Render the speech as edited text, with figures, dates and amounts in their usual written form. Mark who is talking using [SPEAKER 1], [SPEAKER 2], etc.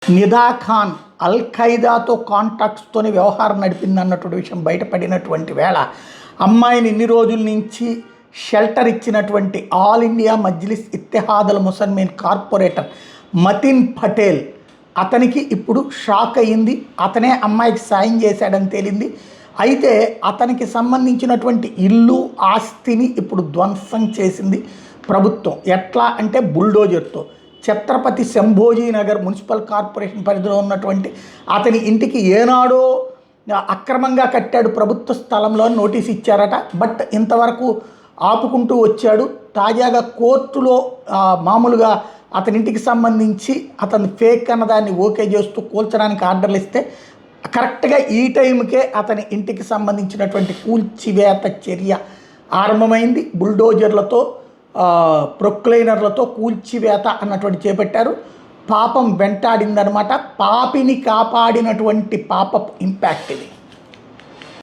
[SPEAKER 1] నిదా ఖాన్ అల్ ఖైదాతో కాంటాక్ట్స్తోనే వ్యవహారం నడిపిందన్నటువంటి విషయం బయటపడినటువంటి వేళ అమ్మాయిని ఇన్ని రోజుల నుంచి షెల్టర్ ఇచ్చినటువంటి all India Majlis Ittehadul Muslimeen corporator Matin Patel అతనికి ఇప్పుడు షాక్ అయ్యింది. అతనే అమ్మాయికి సాయం చేశాడని తేలింది. అయితే అతనికి సంబంధించినటువంటి ఇల్లు ఆస్తిని ఇప్పుడు ధ్వంసం చేసింది ప్రభుత్వం. ఎట్లా అంటే బుల్డోజర్తో. ఛత్రపతి శంభోజీ నగర్ మున్సిపల్ కార్పొరేషన్ పరిధిలో ఉన్నటువంటి అతని ఇంటికి ఏనాడో అక్రమంగా కట్టాడు ప్రభుత్వ స్థలంలో నోటీస్ ఇచ్చారట. బట్ ఇంతవరకు ఆపుకుంటూ వచ్చాడు. తాజాగా కోర్టులో మామూలుగా అతని ఇంటికి సంబంధించి అతను ఫేక్ అన్నదాన్ని ఓకే చేస్తూ కూల్చడానికి ఆర్డర్లు ఇస్తే కరెక్ట్గా ఈ టైంకే అతని ఇంటికి సంబంధించినటువంటి కూల్చివేత చర్య ఆరంభమైంది. బుల్డోజర్లతో ప్రొక్లైనర్లతో కూల్చివేత అన్నటువంటి చేపట్టారు. పాపం వెంటాడిందనమాట. పాపిని కాపాడినటువంటి పాప ఇంపాక్ట్ ఇది.